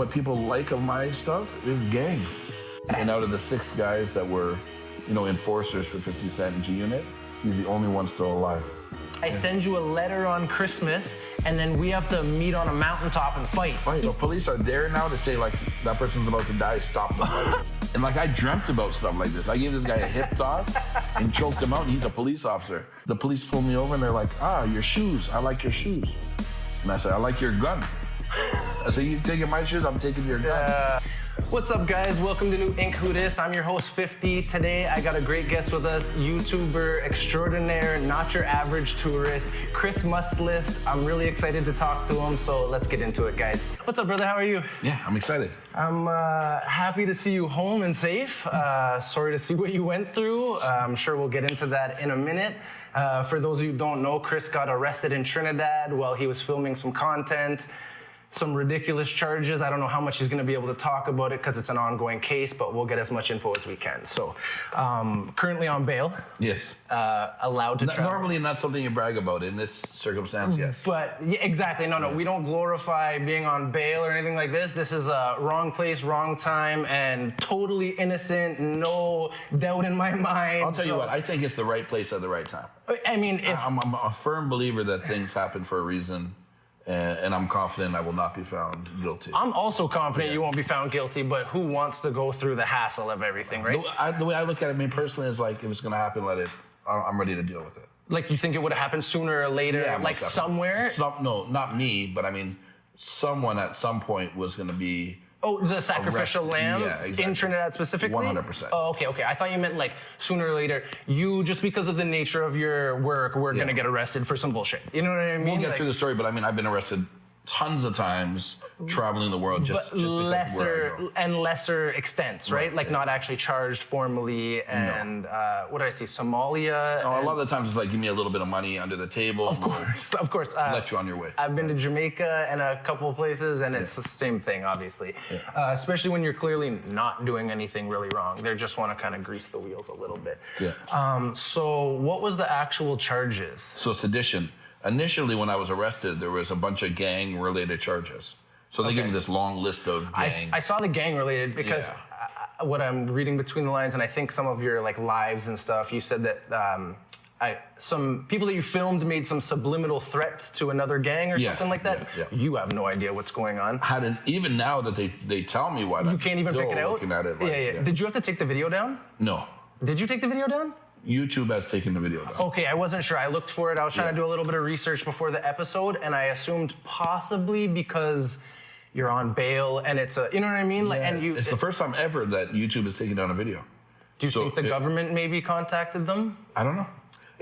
What people like of my stuff is gang. And out of the 6 guys that were, enforcers for 50 Cent and G-Unit, he's the only one still alive. I send you a letter on Christmas, and then we have to meet on a mountaintop and fight. So police are there now to say, like, that person's about to die, stop the fight. And, like, I dreamt about stuff like this. I gave this guy a hip toss and choked him out. He's a police officer. The police pulled me over, and they're like, your shoes. I like your shoes. And I said, I like your gun. I said, you taking my shoes, I'm taking your gun. What's up, guys? Welcome to New Inc. Who Dis. I'm your host, 50. Today, I got a great guest with us, YouTuber extraordinaire, not your average tourist, Chris MUSTLIST. I'm really excited to talk to him, so let's get into it, guys. What's up, brother? How are you? Yeah, I'm excited. I'm happy to see you home and safe. Sorry to see what you went through. I'm sure we'll get into that in a minute. For those of you who don't know, Chris got arrested in Trinidad while he was filming some content. Some ridiculous charges. I don't know how much he's gonna be able to talk about it because it's an ongoing case, but we'll get as much info as we can. So, currently on bail. Yes. Allowed to travel. Normally not something you brag about in this circumstance, yes. But, yeah, exactly, no, we don't glorify being on bail or anything like this. This is a wrong place, wrong time, and totally innocent, no doubt in my mind. I'll tell you what, I think it's the right place at the right time. I mean, I'm a firm believer that things happen for a reason. And I'm confident I will not be found guilty. I'm also confident you won't be found guilty, but who wants to go through the hassle of everything, right? The way I look at it, personally, is like, if it's going to happen, I'm ready to deal with it. Like, you think it would have happened sooner or later, like somewhere? No, not me, but I mean, someone at some point was going to be... Oh, the sacrificial lamb in Trinidad specifically? 100%. Oh, okay. I thought you meant like sooner or later, you, just because of the nature of your work, we're going to get arrested for some bullshit. You know what I mean? We'll get through the story, but I mean, I've been arrested tons of times traveling the world just lesser extents, right? Like not actually charged formally and what did I see? Somalia. No, a lot of the times it's like, give me a little bit of money under the table. Of course. Let you on your way. I've been to Jamaica and a couple of places and it's the same thing, obviously. Especially when you're clearly not doing anything really wrong. They just want to kind of grease the wheels a little bit. Yeah. So what was the actual charges? So sedition. Initially, when I was arrested, there was a bunch of gang-related charges. So they gave me this long list of gang. I saw the gang-related because what I'm reading between the lines, and I think some of your like lives and stuff, you said that some people that you filmed made some subliminal threats to another gang or something like that. Yeah. You have no idea what's going on. Even now that they tell me what, you can't even pick it out. Looking at it like, Did you have to take the video down? No. Did you take the video down? YouTube has taken the video down. Okay, I wasn't sure. I looked for it. I was trying to do a little bit of research before the episode, and I assumed possibly because you're on bail and it's you know what I mean? Like, and it's the first time ever that YouTube has taken down a video. Do you think the government maybe contacted them? I don't know.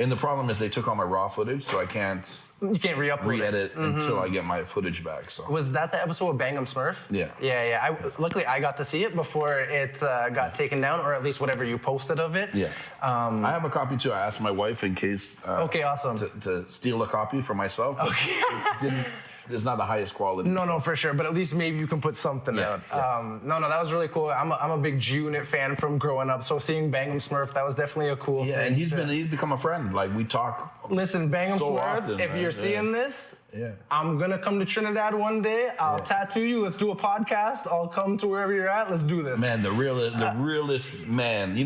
And the problem is they took all my raw footage, so I can't... You can't re-upload it until I get my footage back. So was that the episode of Bang 'em Smurf? Yeah. Luckily, I got to see it before it got taken down, or at least whatever you posted of it. Yeah. I have a copy too. I asked my wife in case. Okay, awesome. To steal a copy for myself. Okay. It's not the highest quality. No, for sure. But at least maybe you can put something out. Yeah. No, that was really cool. I'm a big G-Unit fan from growing up. So seeing Bang 'em Smurf, that was definitely a cool thing. Yeah, and he's become a friend. Like, we talk. Listen, Bang 'em Smurf, often, if you're seeing this, I'm going to come to Trinidad one day. I'll tattoo you. Let's do a podcast. I'll come to wherever you're at. Let's do this. Man, the realest man.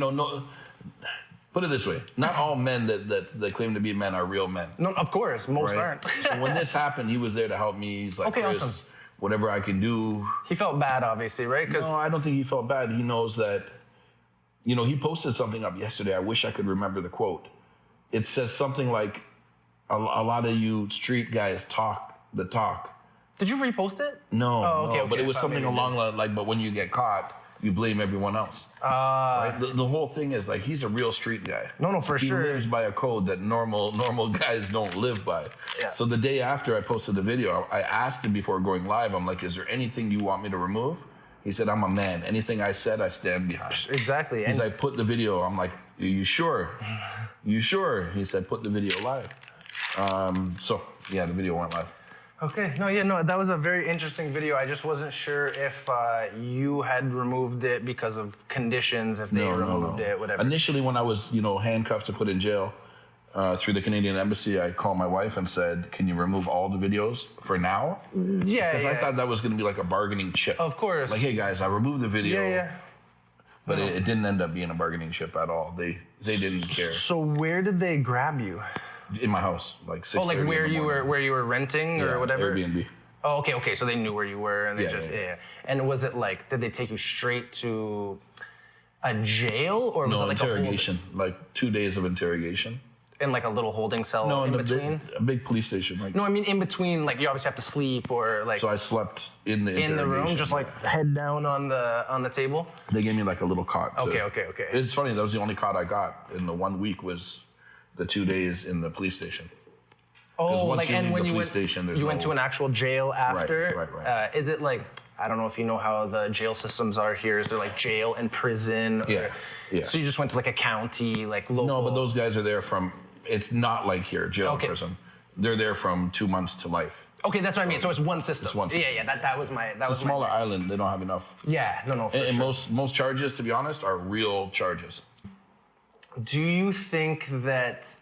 Put it this way, not all men that claim to be men are real men. No, of course, most aren't. So when this happened, he was there to help me. He's like, okay, Chris, awesome. Whatever I can do. He felt bad, obviously, right? No, I don't think he felt bad. He knows that, he posted something up yesterday. I wish I could remember the quote. It says something like, a lot of you street guys talk the talk. Did you repost it? No, oh, okay, but it was something along like, but when you get caught, you blame everyone else. Right? The whole thing is, like, he's a real street guy. No, for sure. He lives by a code that normal guys don't live by. Yeah. So the day after I posted the video, I asked him before going live, I'm like, is there anything you want me to remove? He said, I'm a man. Anything I said, I stand behind. Exactly. He's like, put the video. I'm like, are you sure? You sure? He said, put the video live. So, yeah, the video went live. Okay, that was a very interesting video. I just wasn't sure if you had removed it because of conditions, if they removed it, whatever. Initially, when I was, handcuffed to put in jail, through the Canadian Embassy, I called my wife and said, can you remove all the videos for now? Yeah, Because I thought that was going to be like a bargaining chip. Of course. Like, hey, guys, I removed the video. Yeah. But it didn't end up being a bargaining chip at all. They didn't care. So where did they grab you? In my house, like 6:30 Oh, like where you were renting or whatever? Airbnb. Oh, okay. So they knew where you were, and they And was it like, did they take you straight to a jail, or was it like interrogation? Like 2 days of interrogation. In like a little holding cell in between? A big police station. Like, no, I mean in between, like you obviously have to sleep or like. So I slept in the room, just like head down on the table. They gave me like a little cot. Okay. It's funny. That was the only cot I got in the 1 week. Was the 2 days in the police station. Oh, like and when you went to an actual jail after. Right. Is it like, I don't know if you know how the jail systems are here. Is there like jail and prison? Yeah. So you just went to like a county, like local? No, but those guys are there from. It's not like here, jail and prison. They're there from 2 months to life. Okay, that's what I mean. So it's one system. It's one system. Yeah. That was my. It's a smaller island. They don't have enough. Yeah. No. For and sure. most charges, to be honest, are real charges. Do you think that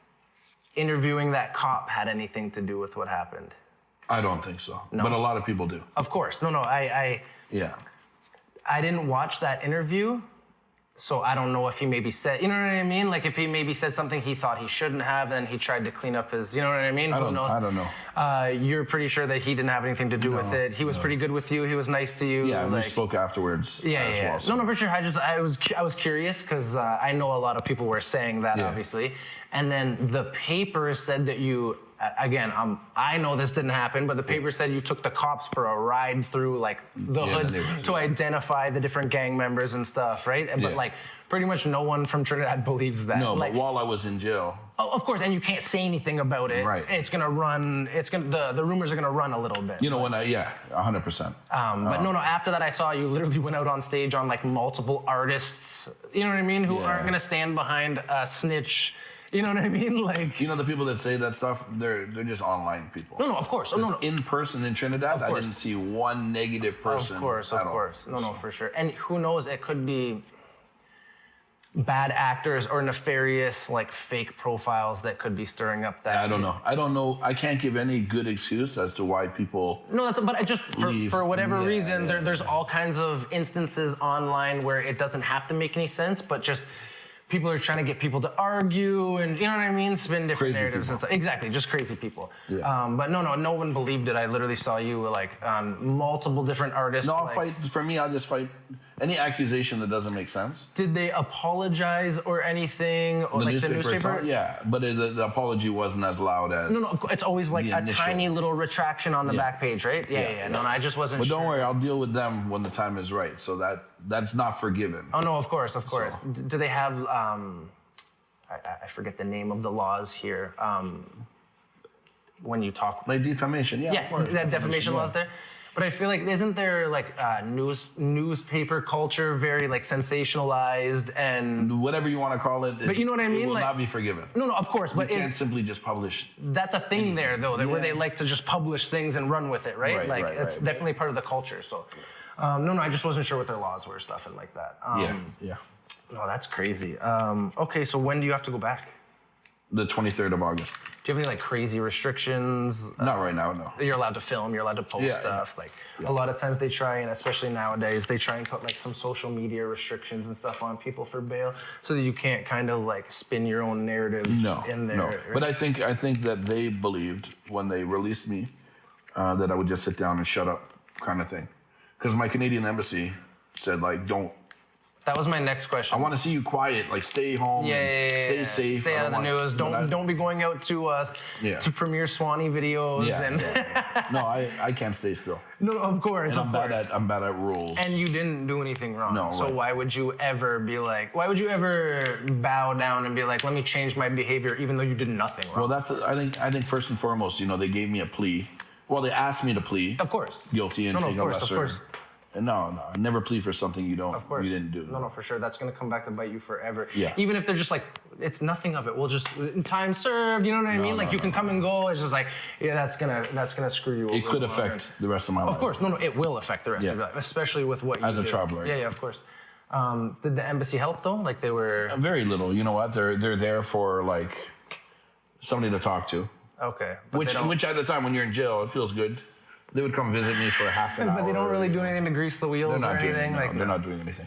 interviewing that cop had anything to do with what happened? I don't think so. No. But a lot of people do. Of course. No. I didn't watch that interview, so I don't know if he maybe said, you know what I mean? Like if he maybe said something he thought he shouldn't have, then he tried to clean up his, you know what I mean? Who knows? I don't know. You're pretty sure that he didn't have anything to do with it. He was pretty good with you. He was nice to you. Yeah, we spoke afterwards. Yeah. Well, so. No, for sure. I was curious because I know a lot of people were saying that, obviously. And then the paper said that you, again, I know this didn't happen, but the paper said you took the cops for a ride through like the hoods to identify the different gang members and stuff, right? But like pretty much no one from Trinidad believes that. No, like, but while I was in jail. Oh, of course, and you can't say anything about it. Right. It's gonna run. the rumors are gonna run a little bit. You know, 100%. But no, after that I saw you literally went out on stage on like multiple artists, you know what I mean, who aren't gonna stand behind a snitch. You know what I mean? Like, you know, the people that say that stuff, they're just online people. No, of course. No. In person in Trinidad, I didn't see one negative person. Of course. No, for sure. And who knows? It could be bad actors or nefarious, like fake profiles that could be stirring up that. I don't know. I can't give any good excuse as to why people. No, but just for whatever reason, there's all kinds of instances online where it doesn't have to make any sense, but just. People are trying to get people to argue and, you know what I mean, spin different narratives and stuff. Exactly, just crazy people. Yeah. But no one believed it. I literally saw you like on multiple different artists. No, I'll fight. For me, I'll just fight any accusation that doesn't make sense. Did they apologize or anything? Or the newspaper? Yeah, but the apology wasn't as loud as. No, it's always like a tiny little retraction on the back page, right? Yeah. No, I just wasn't sure. But don't worry, I'll deal with them when the time is right. So that's not forgiven. Oh no, of course. So. Do they have? I forget the name of the laws here. When you talk like defamation, yeah, of course. That defamation laws there. But I feel like isn't there like newspaper culture very like sensationalized and whatever you want to call it? But you know what I mean? It will like, not be forgiven. No, of course. But you can't simply just publish. That's a thing there though, where they like to just publish things and run with it, right? It's definitely part of the culture. So, no, I just wasn't sure what their laws were, stuff and like that. Yeah. No, that's crazy. Okay, so when do you have to go back? The 23rd of August. Do you have any like crazy restrictions? Not right now, no. You're allowed to film, you're allowed to post stuff. Like a lot of times they try, and especially nowadays, they try and put like some social media restrictions and stuff on people for bail so that you can't kind of like spin your own narrative in there. No, right? but I think that they believed when they released me that I would just sit down and shut up kind of thing. Because my Canadian embassy said like, don't. That was my next question. I want to see you quiet, like stay home, stay safe. Stay out of the news. Don't be going out to premiere Swanee videos No, I can't stay still. No, of course. And I'm bad at rules. And you didn't do anything wrong. No. So why would you ever bow down and be like, let me change my behavior even though you did nothing wrong? Well, I think first and foremost, they gave me a plea. Well, they asked me to plead. Of course. Guilty and take a lesser. Of course. And no, never plead for something you didn't do. No, for sure. That's gonna come back to bite you forever. Yeah. Even if they're just like, it's nothing of it. We'll just time served. You know what I mean? Like you can come and go. It's just like, that's gonna screw you over. It could affect the rest of my life. Of course, no, it will affect the rest of your life, especially with what you do. As a traveler. Yeah, of course. Did the embassy help though? Like they were very little. You know what? They're there for like somebody to talk to. Okay. Which at the time when you're in jail, it feels good. They would come visit me for half an hour. But they don't really do anything to grease the wheels or anything? They're not doing anything.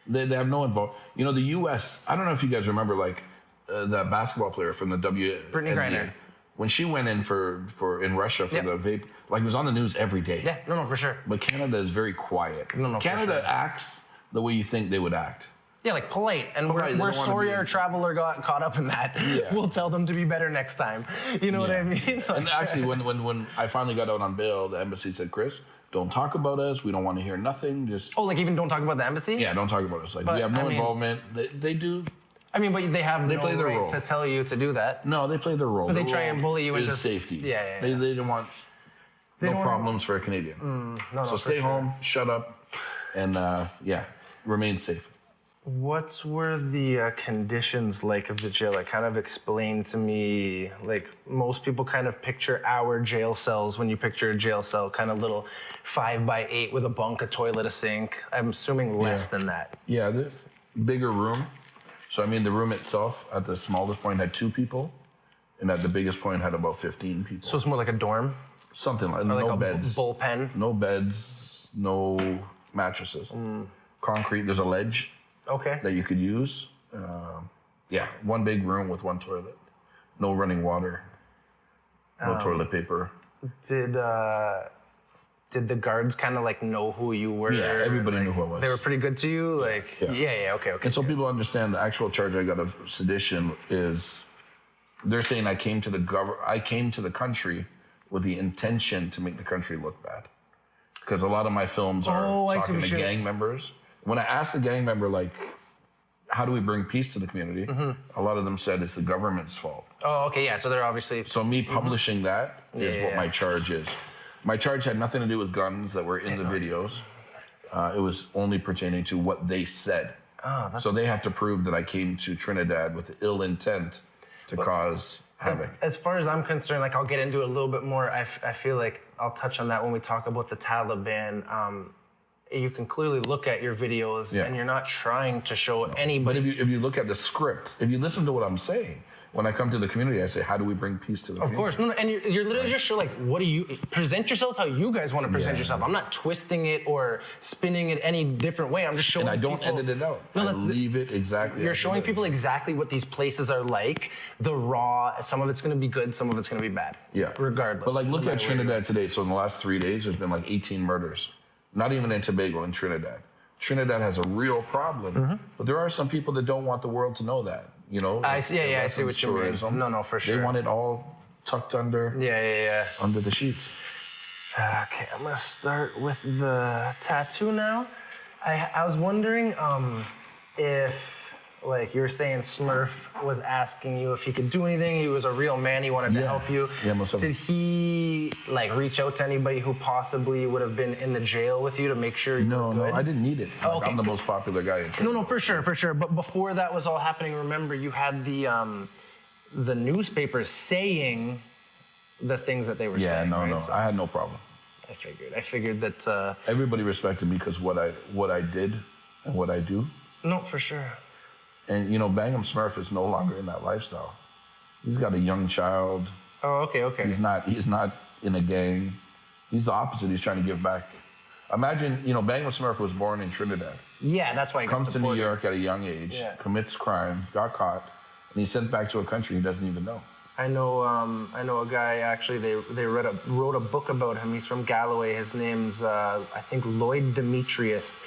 They have no involvement. You know, the U.S., I don't know if you guys remember, like, the basketball player from the Brittany Griner. When she went in in Russia for the vape, like, it was on the news every day. Yeah, no, for sure. But Canada is very quiet. No, Canada acts the way you think they would act. Yeah, like polite. And we're sorry our traveler got caught up in that. Yeah. We'll tell them to be better next time. You know what I mean? Like, and actually, when I finally got out on bail, the embassy said, Chris, don't talk about us. We don't want to hear nothing. Just like even don't talk about the embassy? Yeah, don't talk about us. Like, we have no involvement. They do. I mean, but they have no play their right role to tell you to do that. No, they play their role. But they try and bully you into safety. Yeah. They don't want problems for a Canadian. So stay home, shut up, and remain safe. What were the conditions like of the jail? Like, kind of explain to me, like, most people kind of picture our jail cells when you picture a jail cell, kind of little 5x8 with a bunk, a toilet, a sink. I'm assuming less than that. Yeah, the bigger room. So, I mean, the room itself at the smallest point had 2 people, and at the biggest point had about 15 people. So it's more like a dorm? Something like, no beds. Bullpen? No beds, no mattresses. Concrete, there's a ledge. Okay. That you could use. One big room with 1 toilet. No running water. No toilet paper. Did the guards kind of like know who you were? Yeah, everybody knew who I was. They were pretty good to you? Like, okay. And so people understand the actual charge I got of sedition is, they're saying I came to the country with the intention to make the country look bad. Because a lot of my films are talking to gang members. When I asked the gang member, like, how do we bring peace to the community? A lot of them said it's the government's fault. Oh, okay, yeah. So they're obviously... So me publishing that is what my charge is. My charge had nothing to do with guns that were in the videos. It was only pertaining to what they said. So they have to prove that I came to Trinidad with ill intent to cause havoc. As far as I'm concerned, like, I'll get into it a little bit more. I feel like I'll touch on that when we talk about the Taliban. You can clearly look at your videos and you're not trying to show anybody. But if you look at the script, if you listen to what I'm saying, when I come to the community, I say, how do we bring peace to the community? Of course. No, and you're literally just like, what do you... Present yourselves how you guys want to present yourself. I'm not twisting it or spinning it any different way. I'm just showing people... And I don't edit it out. I leave it exactly. You're showing people exactly what these places are like, the raw. Some of it's going to be good, some of it's going to be bad. Yeah. Regardless. But, like, look at Trinidad today. So in the last 3 days, there's been like 18 murders. Not even in Tobago, in Trinidad. Trinidad has a real problem, but there are some people that don't want the world to know that. You know, I see. I see what you mean. No, for sure. They want it all tucked under. Under the sheets. Okay, I'm gonna start with the tattoo now. I was wondering if, like, you were saying Smurf was asking you if he could do anything. He was a real man. He wanted to help you. Yeah, most of Did he, like, reach out to anybody who possibly would have been in the jail with you to make sure you were good? No, I didn't need it. I'm the most popular guy in Trinidad. No, for sure. But before that was all happening, remember, you had the newspapers saying the things that they were saying. No. I had no problem. I figured that... Everybody respected me because what I did and what I do. No, for sure. And, you know, Bangam Smurf is no longer in that lifestyle. He's got a young child. Oh, okay. He's not in a gang. He's the opposite. He's trying to give back. Imagine, you know, Bangam Smurf was born in Trinidad. Yeah, that's why he comes to New York at a young age, commits crime, got caught, and he's sent back to a country he doesn't even know. I know a guy, actually, they wrote a book about him. He's from Galloway. His name's, I think, Lloyd Demetrius.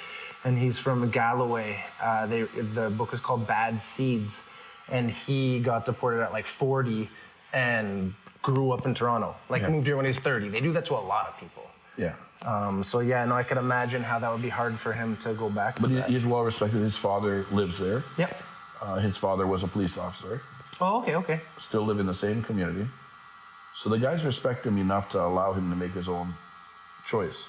And he's from Galloway. The book is called Bad Seeds. And he got deported at like 40 and grew up in Toronto. Like, moved here when he was 30. They do that to a lot of people. Yeah. I could imagine how that would be hard for him to go back to that. He's well respected. His father lives there. Yep. His father was a police officer. Oh, okay. Still live in the same community. So the guys respect him enough to allow him to make his own choice.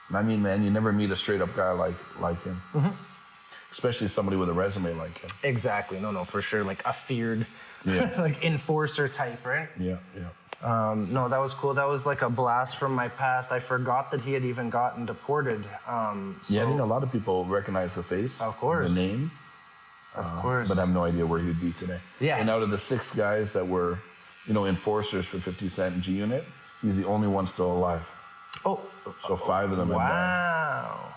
And I mean, man, you never meet a straight-up guy like him. Especially somebody with a resume like him. Exactly. No, for sure. Like a feared, like, enforcer type, right? Yeah. No, that was cool. That was like a blast from my past. I forgot that he had even gotten deported. I think a lot of people recognize the face. Of course. The name. Of course. But I have no idea where he'd be today. Yeah. And out of the 6 guys that were enforcers for 50 Cent G Unit. He's the only one still alive. Oh. So 5 of them have died. Wow.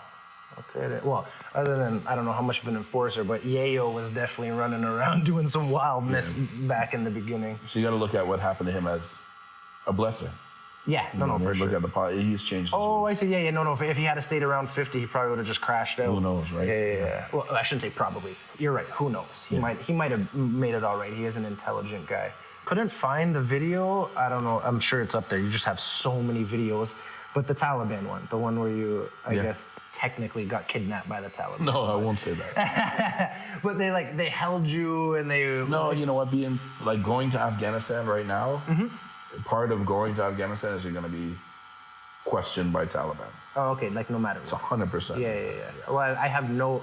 Okay. Well, other than, I don't know how much of an enforcer, but Yayo was definitely running around doing some wildness back in the beginning. So you got to look at what happened to him as a blessing. Yeah, for sure. Look at he's changed his I see. Yeah, no. If he had stayed around 50, he probably would have just crashed out. Who knows, right? Yeah. Well, I shouldn't say probably. You're right. Who knows? He might have made it all right. He is an intelligent guy. Couldn't find the video. I don't know. I'm sure it's up there. You just have so many videos. But the Taliban one, the one where you, I guess, technically got kidnapped by the Taliban. No, I won't say that. But they held you and they... No, you know what? Going to Afghanistan right now, part of going to Afghanistan is you're going to be questioned by Taliban. Oh, okay, no matter It's what. 100%. Yeah. Well,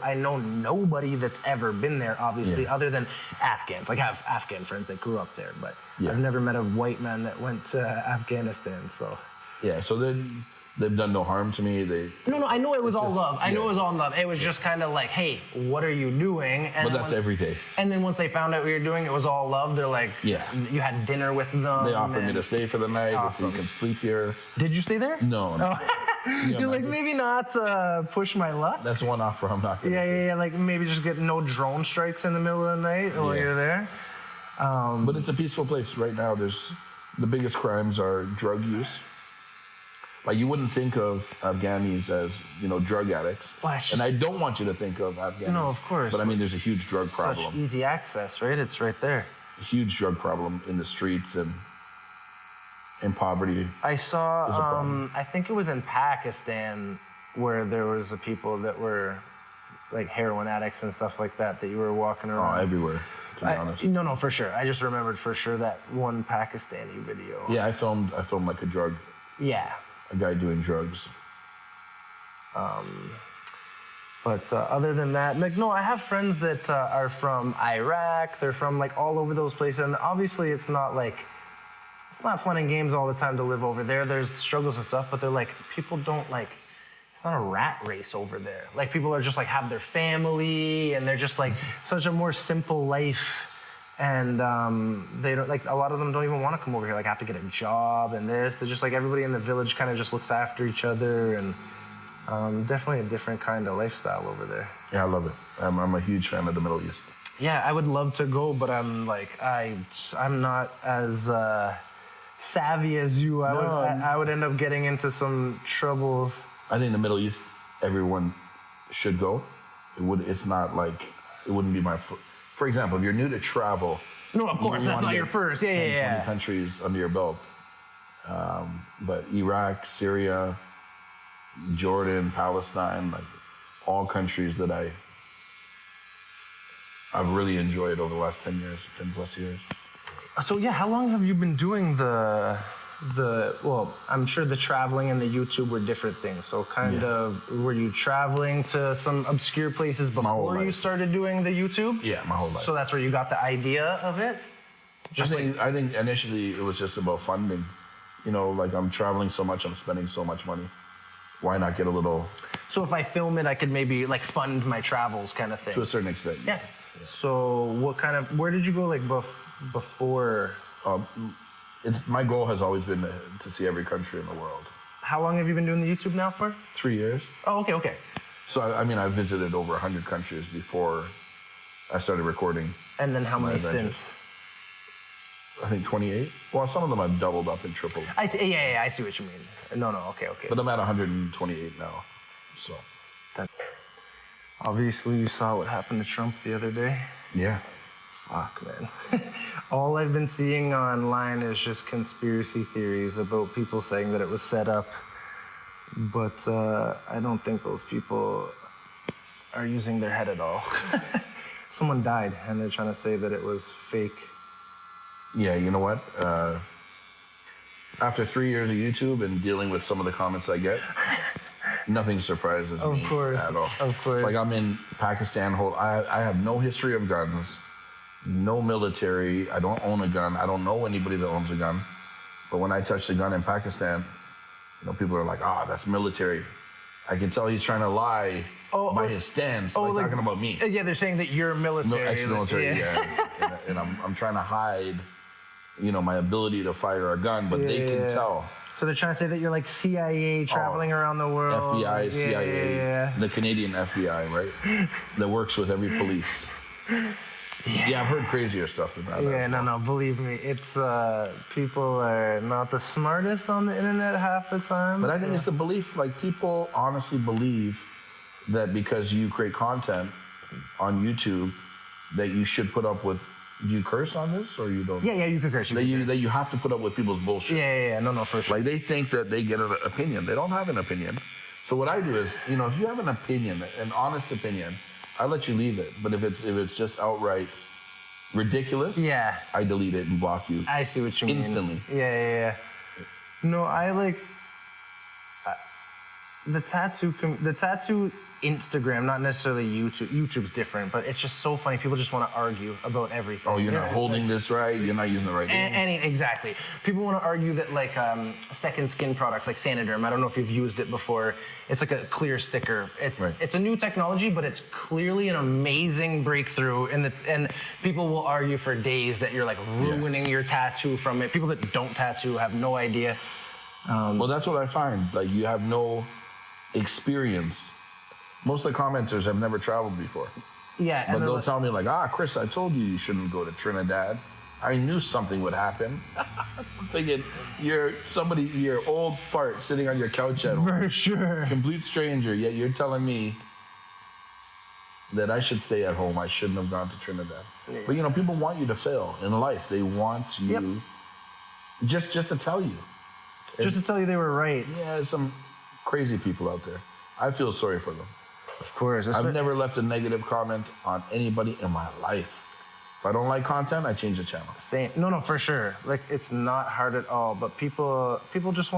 I know nobody that's ever been there, obviously, other than Afghans. I have Afghan friends that grew up there, but I've never met a white man that went to Afghanistan, so... Yeah, so they've done no harm to me. No, I know it was all love. I know it was all love. It was just kind of like, hey, what are you doing? But that's every day. And then once they found out what you're doing, it was all love. They're like, you had dinner with them. They offered me to stay for the night. Awesome. So you can sleep here. Did you stay there? No. You're like, maybe not push my luck. That's one offer I'm not going to take. Yeah. Like maybe just get no drone strikes in the middle of the night while you're there. But it's a peaceful place right now. The biggest crimes are drug use. Like, you wouldn't think of Afghanis as, drug addicts. Well, and I don't want you to think of Afghanis. No, of course. But I mean, there's a huge drug problem. Such easy access, right? It's right there. A huge drug problem in the streets and in poverty. I saw, I think it was in Pakistan where there was people that were like heroin addicts and stuff like that you were walking around. Oh, everywhere, to be honest. No, for sure. I just remembered for sure that one Pakistani video. Yeah, I filmed like a drug. Yeah. A guy doing drugs. But other than that, I have friends that are from Iraq. They're from all over those places, and obviously it's not fun and games all the time to live over there. There's struggles and stuff, but they're people don't it's not a rat race over there. People are just have their family, and they're just such a more simple life. And they don't a lot of them don't even want to come over here. Have to get a job and this. They're just everybody in the village kind of just looks after each other, and definitely a different kind of lifestyle over there. Yeah, I love it. I'm a huge fan of the Middle East. Yeah, I would love to go, but I'm I'm not as savvy as you. I would end up getting into some troubles. I think the Middle East, everyone should go. It's not it wouldn't be my. For example, if you're new to travel... No, of course, that's not your first. 20 countries under your belt. But Iraq, Syria, Jordan, Palestine, all countries that I've really enjoyed over the last 10 plus years. So how long have you been doing well, I'm sure the traveling and the YouTube were different things. So were you traveling to some obscure places before you started doing the YouTube? Yeah, my whole life. So that's where you got the idea of it? I think initially it was just about funding. I'm traveling so much, I'm spending so much money. Why not get a little... So if I film it, I could maybe fund my travels kind of thing? To a certain extent. Yeah. So where did you go before? My goal has always been to see every country in the world. How long have you been doing the YouTube now for? 3 years. Oh, okay. So, I visited over 100 countries before I started recording. And then how many since? I think 28. Well, some of them I've doubled up and tripled. I see. Yeah, I see what you mean. No, okay. But I'm at 128 now, so. Obviously, you saw what happened to Trump the other day. Yeah. Fuck, man. All I've been seeing online is just conspiracy theories about people saying that it was set up. But I don't think those people are using their head at all. Someone died, and they're trying to say that it was fake. Yeah, you know what? After 3 years of YouTube and dealing with some of the comments I get, nothing surprises me at all. Of course. I'm in Pakistan. I have no history of guns. No military. I don't own a gun. I don't know anybody that owns a gun. But when I touch the gun in Pakistan, people are like, that's military. I can tell he's trying to lie by his stance, talking about me. Yeah, they're saying that you're military. No, ex-military, yeah. And I'm trying to hide my ability to fire a gun, but they can tell. So they're trying to say that you're like CIA traveling around the world. FBI, CIA, the Canadian FBI, right? That works with every police. Yeah, I've heard crazier stuff than that. Yeah, no, believe me, it's people are not the smartest on the internet half the time. But I think it's the belief, like people honestly believe that because you create content on YouTube, that you should put up with. Do you curse on this or you don't? Yeah, you can curse. That you have to put up with people's bullshit. Yeah, no, for sure. Like they think that they get an opinion. They don't have an opinion. So what I do is, if you have an opinion, an honest opinion, I let you leave it. But if it's just outright ridiculous, I delete it and block you. I see what you mean. Instantly. Yeah. No, I like the tattoo Instagram, not necessarily YouTube. YouTube's different, but it's just so funny. People just want to argue about everything. Oh, you're not holding this right. You're not using the right thing. Exactly. People want to argue that like second skin products like Saniderm. I don't know if you've used it before. It's like a clear sticker. It's a new technology, but it's clearly an amazing breakthrough. And people will argue for days that you're like ruining your tattoo from it. People that don't tattoo have no idea. Well, that's what I find. Like you have no experience. Most of the commenters have never traveled before. Yeah. But they'll tell me like, Chris, I told you shouldn't go to Trinidad. I knew something would happen. I'm thinking, you're old fart sitting on your couch at home. For sure. Complete stranger, yet you're telling me that I should stay at home. I shouldn't have gone to Trinidad. Yeah. But people want you to fail in life. They want you just to tell you. Just to tell you they were right. Yeah, there's some crazy people out there. I feel sorry for them. Of course. I've never left a negative comment on anybody in my life. If I don't like content, I change the channel. Same. No, for sure. Like, it's not hard at all, but people just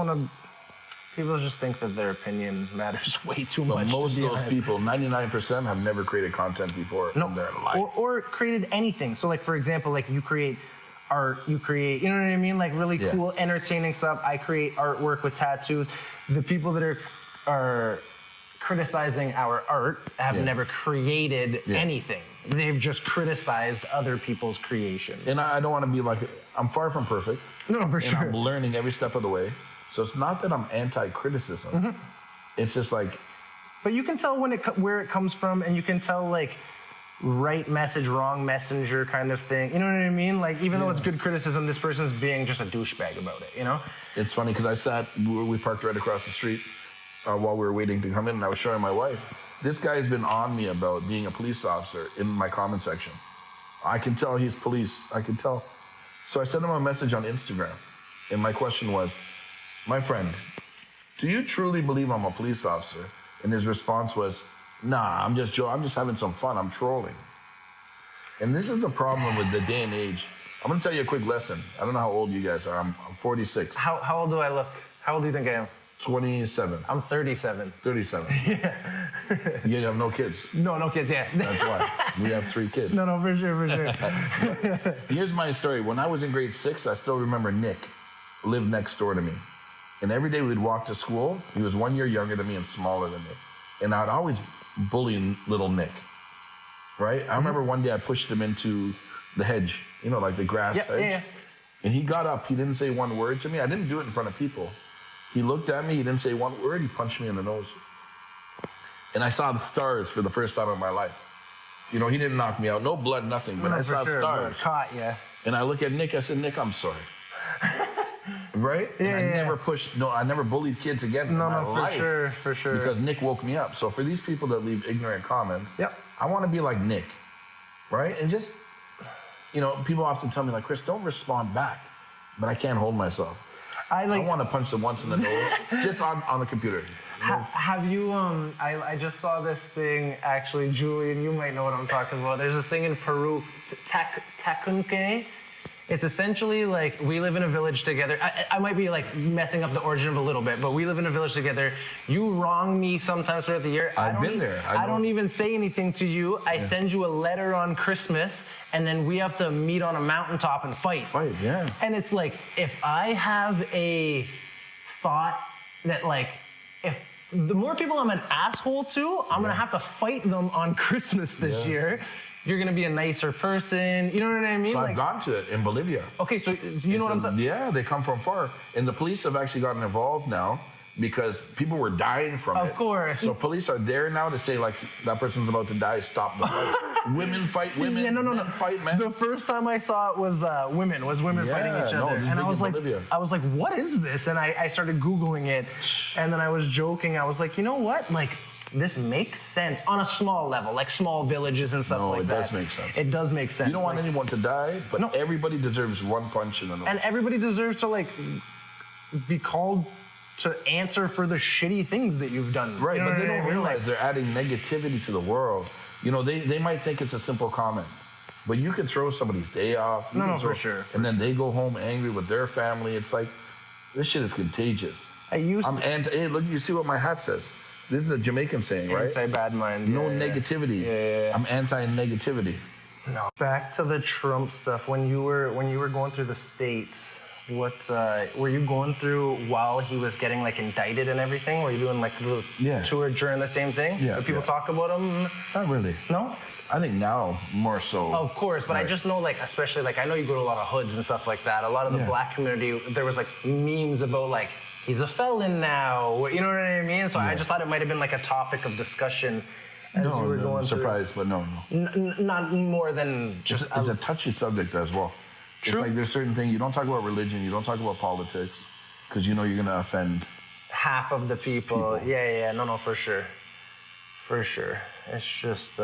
think that their opinion matters way too much. But most of those people, 99%, have never created content before in their life. Or created anything. So, like, for example, like, you create art, you know what I mean? Like, really cool, entertaining stuff. I create artwork with tattoos. The people that are criticizing our art have never created anything. They've just criticized other people's creations. And I don't want to be like, I'm far from perfect. No, for sure. And I'm learning every step of the way. So it's not that I'm anti-criticism. Mm-hmm. It's just like... But you can tell where it comes from, and you can tell, like, right message, wrong messenger kind of thing. You know what I mean? Like, even though it's good criticism, this person's being just a douchebag about it, It's funny, because we parked right across the street while we were waiting to come in, and I was showing my wife. This guy has been on me about being a police officer in my comment section. I can tell he's police. I can tell. So I sent him a message on Instagram, and my question was, my friend, do you truly believe I'm a police officer? And his response was, nah, I'm just having some fun. I'm trolling. And this is the problem with the day and age. I'm going to tell you a quick lesson. I don't know how old you guys are. I'm 46. How old do I look? How old do you think I am? 27. I'm 37. 37. Yeah. You have no kids. No kids, yeah. That's why. We have 3 kids. No, for sure. Here's my story. When I was in grade 6, I still remember Nick lived next door to me. And every day we'd walk to school. He was 1 year younger than me and smaller than me. And I'd always bully little Nick, right? I remember one day I pushed him into the hedge, like the grass hedge. Yeah. And he got up. He didn't say one word to me. I didn't do it in front of people. He looked at me. He didn't say one word. He punched me in the nose. And I saw the stars for the first time in my life. He didn't knock me out. No blood, nothing. But I saw stars. Caught, yeah. And I look at Nick. I said, Nick, I'm sorry. Right? Yeah, and I never bullied kids again in my life. For sure. Because Nick woke me up. So for these people that leave ignorant comments, I want to be like Nick, right? And just, people often tell me like, Chris, don't respond back. But I can't hold myself. I want to punch them once in the nose, just on the computer. Have you, I just saw this thing, actually, Julian, you might know what I'm talking about. There's this thing in Peru, Tacunque. It's essentially like we live in a village together. I might be like messing up the origin of a little bit, but we live in a village together. You wrong me sometimes throughout the year. I've been there. I don't even say anything to you. I send you a letter on Christmas, and then we have to meet on a mountaintop and fight. Yeah. And it's like, if I have a thought that like, if the more people I'm an asshole to, I'm gonna have to fight them on Christmas this year. you're gonna be a nicer person. You know what I mean? So Like, I've gone to it in Bolivia. okay, so you know what I'm talking? Yeah, they come from far. And the police have actually gotten involved now because people were dying from it. Of course. So police are there now to say, like, that person's about to die, stop the fight. Women fight women, Yeah, no. men fight men. The first time I saw it was women fighting each no, other, this is and big I was in like, Bolivia. what is this? And I started Googling it, and then I was joking. I was like, you know what? Like, this makes sense on a small level, like small villages and stuff like that. No, it does make sense. It does make sense. You don't want anyone to die, but No. everybody deserves one punch in the nose. And everybody deserves to, like, be called to answer for the shitty things that you've done. Right, You know but they what I don't mean? realize they're adding negativity to the world. You know, they might think it's a simple comment, but you can throw somebody's day off. You can for sure. And then they go home angry with their family. It's like, this shit is contagious. I'm anti. Hey, look, you see what my hat says? This is a Jamaican saying, right? Anti-bad mind. No negativity. Yeah. I'm anti-negativity. No. Back to the Trump stuff. When you were going through the States, what were you going through while he was getting, like, indicted and everything? Were you doing, like, a little tour during the same thing? Yeah. Did people talk about him? Not really. No? I think now more so. Of course, but I just know, like, especially, like, I know you go to a lot of hoods and stuff like that. A lot of the black community, there was, like, memes about, like, he's a felon now. You know what I mean? So I just thought it might have been, like, a topic of discussion as you were going through. Surprised, but no. Not more than just... It's a touchy subject as well. True. It's like there's certain things, you don't talk about religion, you don't talk about politics, because you know you're going to offend half of the people. Yeah, no, for sure. For sure. It's just,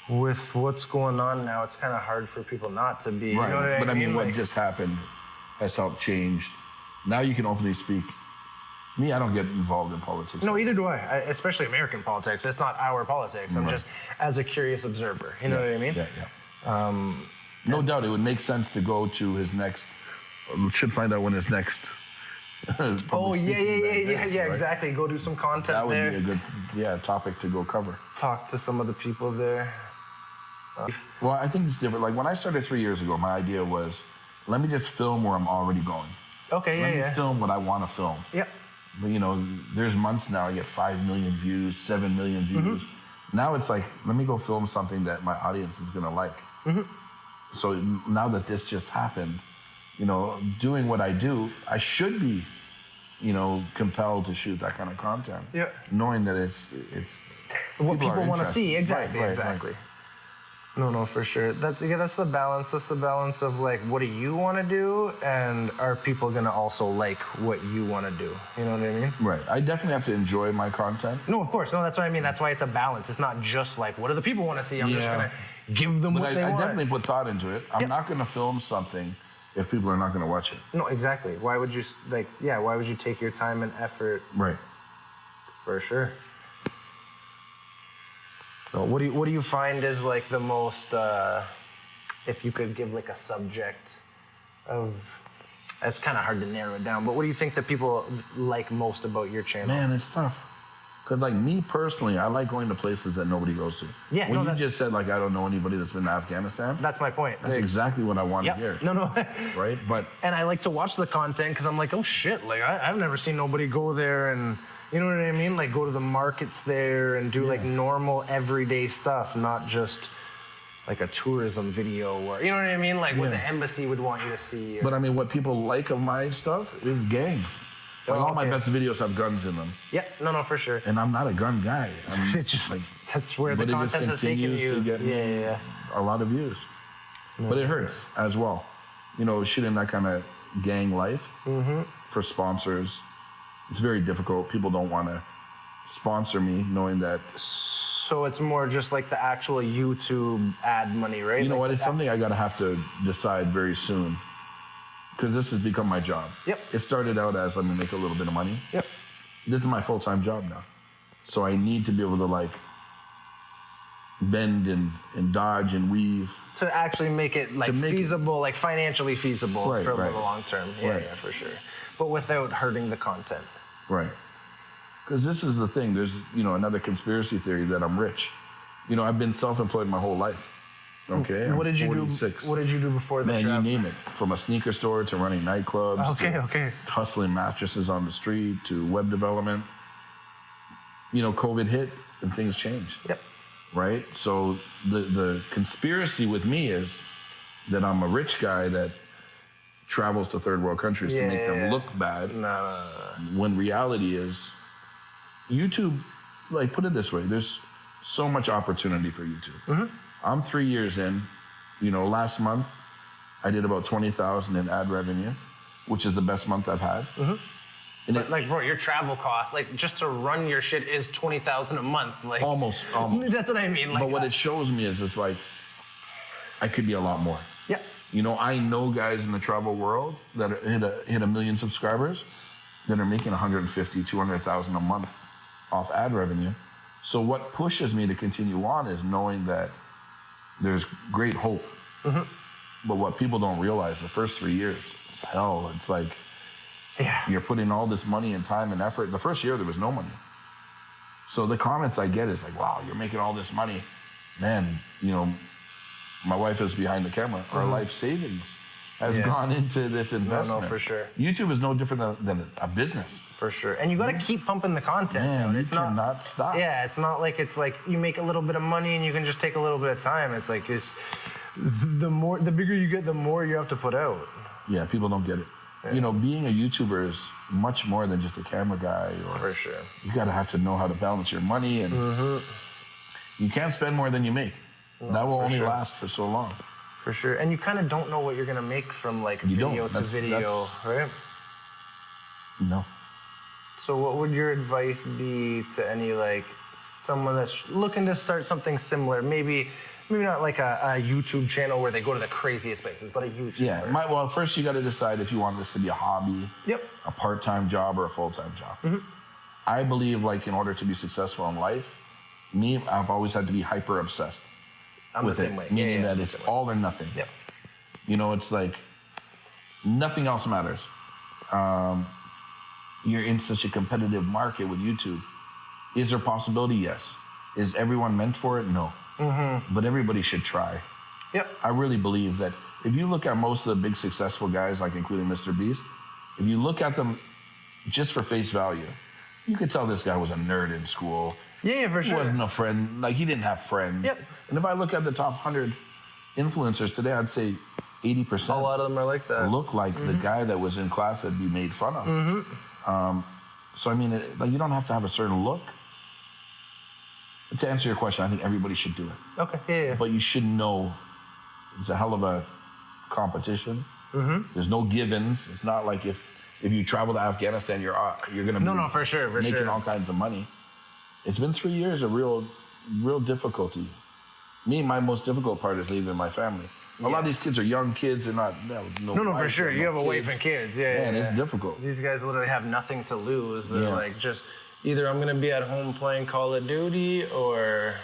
with what's going on now, it's kind of hard for people not to be, right. You know what but I mean, what like, just happened has helped change. Now you can openly speak. Me, I don't get involved in politics. No, either do I, especially American politics. It's not our politics. I'm just as a curious observer. You know what I mean? Yeah. No doubt it would make sense to go to his next, we should find out when his next public speaking event is, right? Exactly. Go do some content that would there. be a good topic to go cover. Talk to some of the people there. Well, I think it's different. Like when I started 3 years ago, my idea was, let me just film where I'm already going. Okay, Let me film what I want to film. Yep. But you know, there's months now I get 5 million views, 7 million views. Now it's like, let me go film something that my audience is gonna like. So now that this just happened, you know, doing what I do, I should be, you know, compelled to shoot that kind of content. Yeah. Knowing that it's what people want to interested. see. Exactly. Right. Exactly. No, for sure. That's the balance. That's the balance of, like, what do you want to do, and are people gonna also like what you want to do? You know what I mean? Right. I definitely have to enjoy my content. No, of course. No, that's what I mean. That's why it's a balance. It's not just like, what do the people want to see? I'm just gonna give them what they want. I definitely put thought into it. I'm not gonna film something if people are not gonna watch it. No, exactly. Why would you why would you take your time and effort? Right. For sure. So what do you find is, like, the most, if you could give, like, a subject of, it's kind of hard to narrow it down, but what do you think that people like most about your channel? Man, it's tough. Because, like, me personally, I like going to places that nobody goes to. Yeah, when you just said, like, I don't know anybody that's been to Afghanistan. That's my point. That's exactly what I want to hear. No. Right? But and I like to watch the content because I'm like, oh, shit, like, I've never seen nobody go there and... You know what I mean? Like, go to the markets there and do, like, normal, everyday stuff, not just, like, a tourism video or... You know what I mean? Like, what the embassy would want you to see. Or... But, I mean, what people like of my stuff is gang. Like, all my best videos have guns in them. Yeah, no, for sure. And I'm not a gun guy. It's just, like, that's where the content has taken you. To get a lot of views. But it hurts as well. You know, shooting that kind of gang life for sponsors. It's very difficult. People don't want to sponsor me knowing that. So it's more just like the actual YouTube ad money, right? You know like what? It's something I got to have to decide very soon. Because this has become my job. Yep. It started out as, let me make a little bit of money. Yep. This is my full-time job now. So I need to be able to, like, bend and dodge and weave. To actually make it, like, feasible, like, financially feasible for the long term. Yeah, for sure. But without hurting the content. Right. Because this is the thing. There's, you know, another conspiracy theory that I'm rich. You know, I've been self-employed my whole life. Okay? What did you do? What did you do before the job? Man, you name it. From a sneaker store to running nightclubs. Okay. Hustling mattresses on the street to web development. You know, COVID hit and things changed. Yep. right? So the conspiracy with me is that I'm a rich guy that travels to third world countries to make them look bad. No. When reality is, YouTube, like, put it this way, there's so much opportunity for YouTube. I'm 3 years in. Last month I did about 20,000 in ad revenue, which is the best month I've had. And But like, bro, your travel costs, like, just to run your shit is 20,000 a month. Like, almost. That's what I mean. Like, But what it shows me is it's like, I could be a lot more. Yeah. I know guys in the travel world that hit a million subscribers that are making 150, 200,000 a month off ad revenue. So what pushes me to continue on is knowing that there's great hope. But what people don't realize, the first 3 years, it's hell. It's like, you're putting all this money and time and effort. The first year, there was no money. So the comments I get is like, wow, you're making all this money. Man, my wife is behind the camera. Our life savings has gone into this investment. No, for sure. YouTube is no different than a business. For sure. And you got to keep pumping the content out. You cannot stop. Yeah, it's not like you make a little bit of money and you can just take a little bit of time. It's like the bigger you get, the more you have to put out. Yeah, people don't get it. Yeah. Being a YouTuber is much more than just a camera guy. For sure. You got to have to know how to balance your money, and you can't spend more than you make. No, that will only last for so long. For sure. And you kind of don't know what you're going to make from video to video, right? No. So what would your advice be to any someone that's looking to start something similar? Maybe not like a YouTube channel where they go to the craziest places, but a YouTube. Yeah. Well, first you got to decide if you want this to be a hobby, a part-time job, or a full-time job. I believe in order to be successful in life, I've always had to be hyper obsessed. I'm with the same it, way. Meaning that it's all or nothing. Yep. It's like nothing else matters. You're in such a competitive market with YouTube. Is there possibility? Yes. Is everyone meant for it? No. But everybody should try. Yep. I really believe that if you look at most of the big successful guys, including Mr. Beast, if you look at them just for face value, you could tell this guy was a nerd in school. Yeah, for sure. He wasn't a friend. He didn't have friends. Yep. And if I look at the top 100 influencers today, I'd say 80%. A lot of them are like that. Look like the guy that was in class that'd be made fun of. So, you don't have to have a certain look. To answer your question, I think everybody should do it. Okay. Yeah. But you should know it's a hell of a competition. There's no givens. It's not like if you travel to Afghanistan, you're going to be for sure, making all kinds of money. It's been 3 years of real difficulty. My most difficult part is leaving my family. A lot of these kids are young kids. They're not. No, for sure. You have a wife and kids. Yeah, it's difficult. These guys literally have nothing to lose. They're just either I'm gonna be at home playing Call of Duty or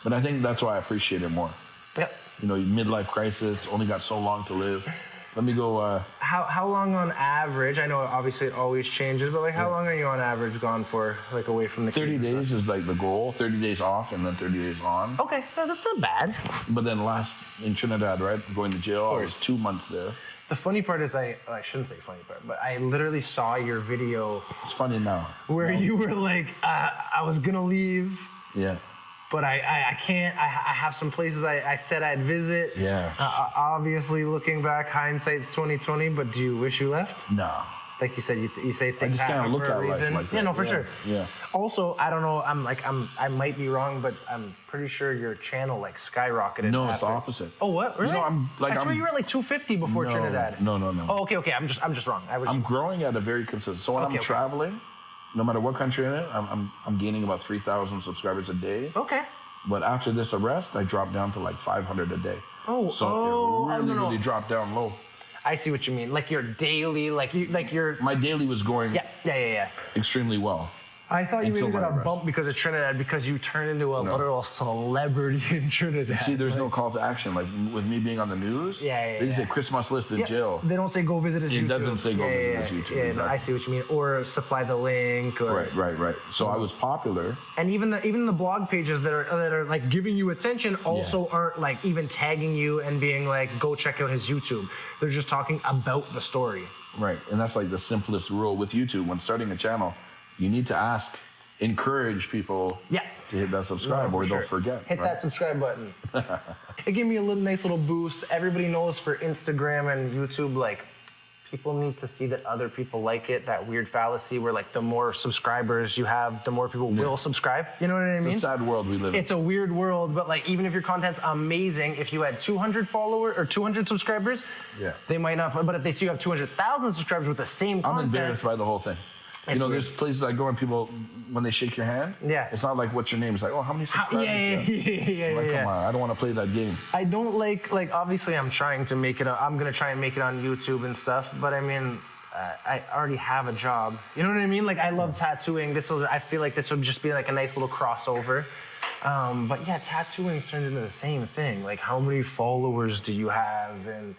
But I think that's why I appreciate it more. Yep. Midlife crisis. Only got so long to live. Let me go. How long on average? I know obviously it always changes, but how long are you on average gone for, away from the 30 days is the goal. 30 days off and then 30 days on. Okay, no, that's not bad. But then in Trinidad, right, going to jail, I was 2 months there. The funny part is I shouldn't say funny part, but I literally saw your video. It's funny now. Where you were I was gonna leave. Yeah. But I can't. I have some places I said I'd visit. Yeah. Obviously, looking back, hindsight's 20/20. But do you wish you left? No. Like you said, you say things happen for a reason. For sure. Yeah. Also, I don't know. I might be wrong, but I'm pretty sure your channel skyrocketed. No, it's the opposite. Oh, what? Really? I swear you were at 250 before Trinidad. No. Oh, okay. I'm just wrong. I'm growing at a very consistent. So when I'm traveling, no matter what country I'm in, I'm gaining about 3,000 subscribers a day. Okay. But after this arrest, I dropped down to 500 a day. Oh, so it really dropped down low. I see what you mean. Your daily, your. My daily was going. Yeah. Extremely well. I thought you maybe got a bump because of Trinidad because you turned into a literal celebrity in Trinidad. See, there's no call to action. With me being on the news, they say Chris MUSTLIST in jail. They don't say go visit his YouTube. It doesn't say go visit his YouTube. Yeah, exactly. I see what you mean. Or supply the link. Or, Right. So I was popular. And even the blog pages that are giving you attention also aren't even tagging you and being go check out his YouTube. They're just talking about the story. Right, and that's the simplest rule with YouTube. When starting a channel, you need to ask encourage people to hit that subscribe or they'll forget. Hit that subscribe button. It gave me a nice little boost. Everybody knows for Instagram and YouTube, like, people need to see that other people like it. That weird fallacy where, like, the more subscribers you have, the more people will subscribe. You know what I mean? It's a sad world we live in. It's a weird world, but, like, even if your content's amazing, if you had 200 followers or 200 subscribers, they might not. But if they see you have 200,000 subscribers with the same content, I'm embarrassed by the whole thing. You know, there's places I go and people, when they shake your hand, it's not like, what's your name? It's like, oh, how many subscribers? Come on, I don't want to play that game. I don't like, obviously I'm trying to make it, I'm going to try and make it on YouTube and stuff, but I mean, I already have a job. You know what I mean? Like, I love tattooing. I feel like this would just be like a nice little crossover. But yeah, tattooing's turned into the same thing. Like, how many followers do you have? And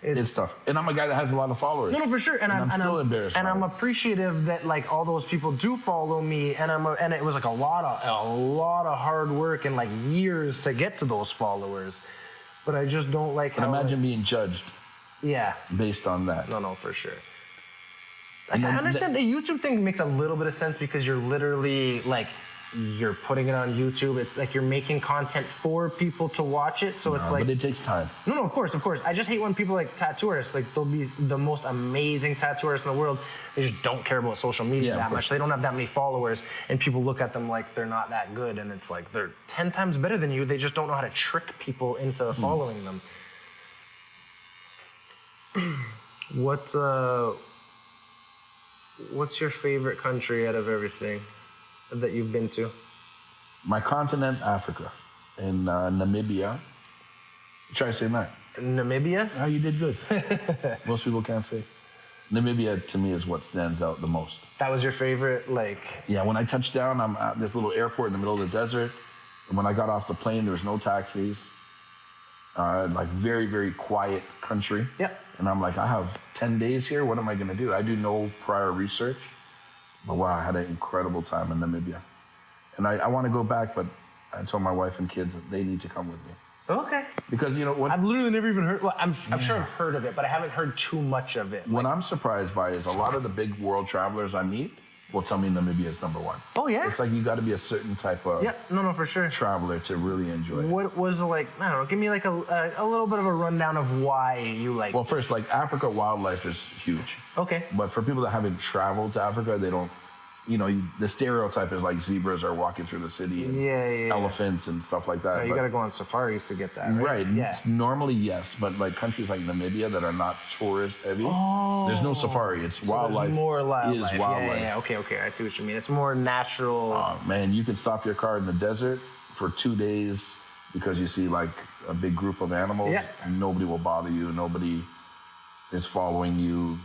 it's tough. And I'm a guy that has a lot of followers. No, for sure. And I'm still embarrassed. And I'm appreciative that, like, all those people do follow me. And and it was like a lot of hard work and, like, years to get to those followers. But I just don't like how. And imagine being judged. Yeah. Based on that. No, for sure. Like, I understand the YouTube thing makes a little bit of sense because you're literally, like, you're putting it on YouTube. It's like you're making content for people to watch it. So it's like. But it takes time. No, of course. I just hate when people, like, tattoo artists, like, they'll be the most amazing tattoo artists in the world. They just don't care about social media that much. They don't have that many followers. And people look at them like they're not that good. And it's like they're 10 times better than you. They just don't know how to trick people into following them. What's your favorite country out of everything that you've been to? My continent, Africa, in Namibia. Try saying that. Namibia? Oh, you did good. Most people can't say. Namibia, to me, is what stands out the most. That was your favorite, like... Yeah, when I touched down, I'm at this little airport in the middle of the desert. And when I got off the plane, there was no taxis. Like, very, very quiet country. Yep. And I'm like, I have 10 days here. What am I going to do? I do no prior research. But wow, I had an incredible time in Namibia. And I want to go back, but I told my wife and kids that they need to come with me. Okay. Because, you know what? I've literally never even heard, well, I'm sure I've heard of it, but I haven't heard too much of it. What I'm surprised by is a lot of the big world travelers I meet will tell me Namibia is number one. Oh, yeah? It's like you got to be a certain type of for sure. traveler to really enjoy it. What was, like, I don't know, give me like a little bit of a rundown of why you like... Well, first, like, Africa wildlife is huge. Okay. But for people that haven't traveled to Africa, they don't, you know, the stereotype is like zebras are walking through the city and elephants and stuff like that. You got to go on safaris to get that, right? Right. Yeah. Normally, yes, but like countries like Namibia that are not tourist heavy, there's no safari. It's wildlife. More wildlife. Is wildlife. Yeah. Okay. I see what you mean. It's more natural. Oh, man, you can stop your car in the desert for 2 days because you see like a big group of animals. Yeah. Nobody will bother you. Nobody is following you.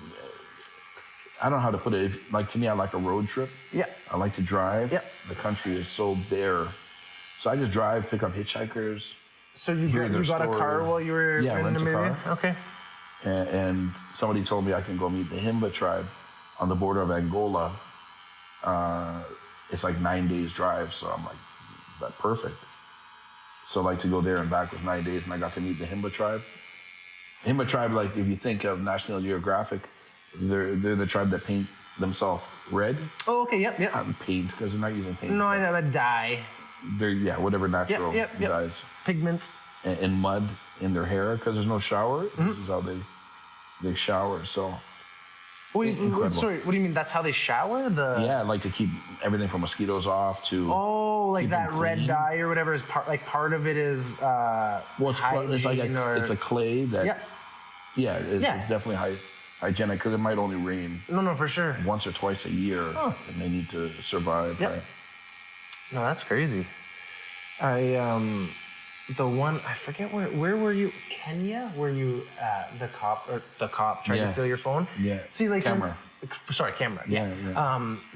I don't know how to put it. Like, to me, I like a road trip. Yeah. I like to drive. Yeah. The country is so bare. So I just drive, pick up hitchhikers. So you got a car while you were in Namibia? Okay. And somebody told me I can go meet the Himba tribe on the border of Angola. It's like 9 days drive. So I'm like, that's perfect. So like to go there and back was 9 days, and I got to meet the Himba tribe. Himba tribe, like if you think of National Geographic, they're the tribe that paint themselves red. Oh, okay, yep. Not paint, because they're not using paint. No, I know, a dye. They're, whatever natural dyes. Pigments. And mud in their hair, because there's no shower. Mm-hmm. This is how they shower, so. Sorry, what do you mean? That's how they shower? Yeah, like to keep everything from mosquitoes off to. Oh, like that red dye or whatever is part of it is. It's like it's a clay that. Yeah. It's definitely hygienic because it might only rain. No, for sure. Once or twice a year, and they need to survive. Yep. Right? No, that's crazy. I forget where were you? Kenya? Were you the cop tried to steal your phone? Yeah. See, like camera. Camera. Yeah.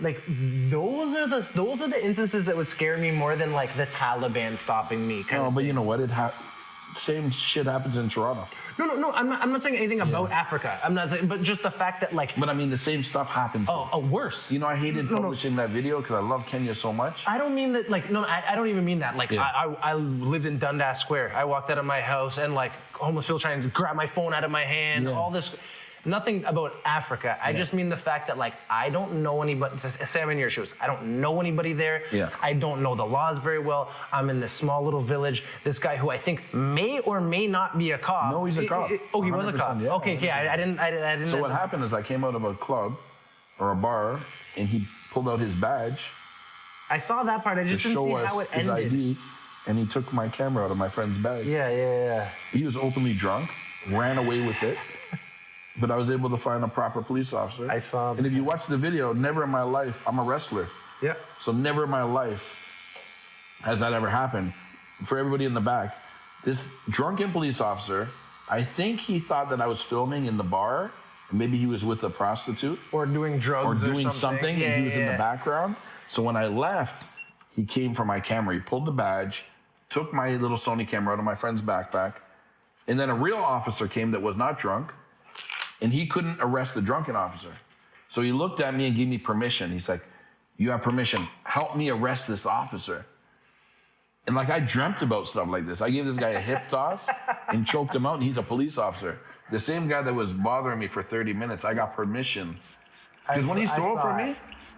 Like those are the instances that would scare me more than like the Taliban stopping me. No, but you know what? Same shit happens in Toronto. No. I'm not saying anything about Africa. I'm not saying, but just the fact that like. But I mean, the same stuff happens. Oh, worse. You know, I hated publishing that video because I love Kenya so much. I don't mean that. Like, no, I don't even mean that. Like, I lived in Dundas Square. I walked out of my house and like homeless people trying to grab my phone out of my hand. All this. nothing about Africa. I just mean the fact that like I don't know anybody. Say I'm in your shoes. I don't know anybody there. Yeah. I don't know the laws very well. I'm in this small little village. This guy who I think may or may not be a cop. No, he's a cop. Oh, he was a cop. Yeah, okay, I didn't. So what happened is I came out of a club or a bar, and he pulled out his badge. I saw that part. I just didn't see how it his ended. ID, and he took my camera out of my friend's bag. Yeah. He was openly drunk, ran away with it, but I was able to find a proper police officer. I saw And if you watch the video, never in my life, I'm a wrestler. Yeah. So never in my life has that ever happened. For everybody in the back, this drunken police officer, I think he thought that I was filming in the bar. Maybe he was with a prostitute. Or doing drugs or doing something Yeah, and he was in yeah. the background. So when I left, he came for my camera. He pulled the badge, took my little Sony camera out of my friend's backpack, and then a real officer came that was not drunk, and he couldn't arrest the drunken officer. So he looked at me and gave me permission. He's like, "You have permission. Help me arrest this officer." And like I dreamt about stuff like this. I gave this guy a hip toss and choked him out, and he's a police officer. The same guy that was bothering me for 30 minutes, I got permission. Because when he stole from me,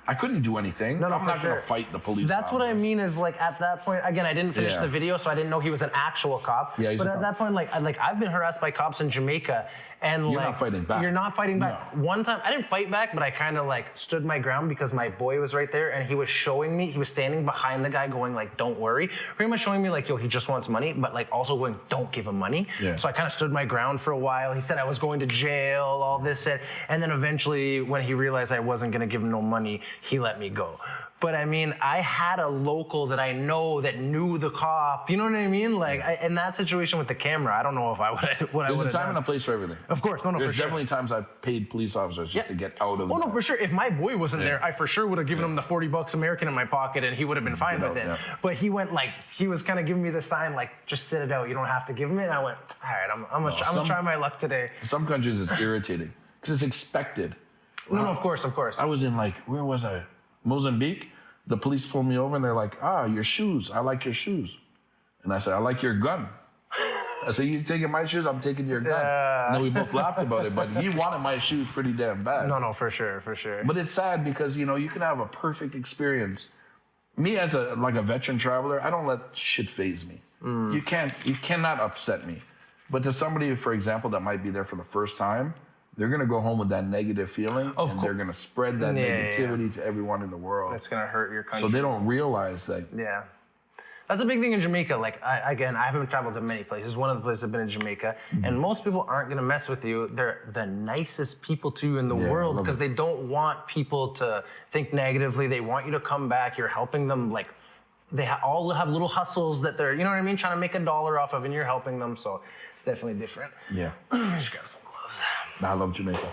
I couldn't do anything. No, I'm not for going to sure. fight the police. That's what I mean is like at that point, again, I didn't finish Yeah. the video, so I didn't know he was an actual cop. Yeah, he's but a at cop. that point, like I've been harassed by cops in Jamaica, and You're like not fighting back. You're not fighting back. No. One time, I didn't fight back, but I kind of like stood my ground because my boy was right there, and he was showing me. He was standing behind the guy, going like, "Don't worry," pretty much showing me like, "Yo, he just wants money," but like also going, "Don't give him money." Yeah. So I kind of stood my ground for a while. He said I was going to jail, all this, and then eventually, when he realized I wasn't gonna give him no money, he let me go. But I mean, I had a local that I know that knew the cop. You know what I mean? Like in that situation with the camera, I don't know if I would have. There's a time and a place for everything. Of course, no, There's for sure. definitely times I've paid police officers just to get out of the Oh no, for sure. If my boy wasn't Yeah. there, I for sure would have given him the $40 American in my pocket, and he would have been fine Get with out, it. yeah. But he went like he was kind of giving me the sign, like just sit it out. You don't have to give him it. And I went, all right, I'm gonna try my luck today. In some countries, it's irritating because it's expected. No, of course. I was in like, where was I? Mozambique. The police pulled me over and they're like, your shoes. I like your shoes. And I said, I like your gun. I said, you taking my shoes? I'm taking your gun. And then we both laughed about it, but he wanted my shoes pretty damn bad. No, for sure. But it's sad because, you can have a perfect experience. Me as a veteran traveler, I don't let shit faze me. You cannot upset me. But to somebody, for example, that might be there for the first time, they're going to go home with that negative feeling, they're going to spread that negativity to everyone in the world. That's going to hurt your country. So they don't realize that. Yeah. That's a big thing in Jamaica. Like, I haven't traveled to many places. One of the places I've been in Jamaica, and most people aren't going to mess with you. They're the nicest people to you in the world because they don't want people to think negatively. They want you to come back. You're helping them. Like, they all have little hustles that they're, you know what I mean, trying to make $1 off of, and you're helping them. So it's definitely different. Yeah. Just grab some gloves. I love Jamaica.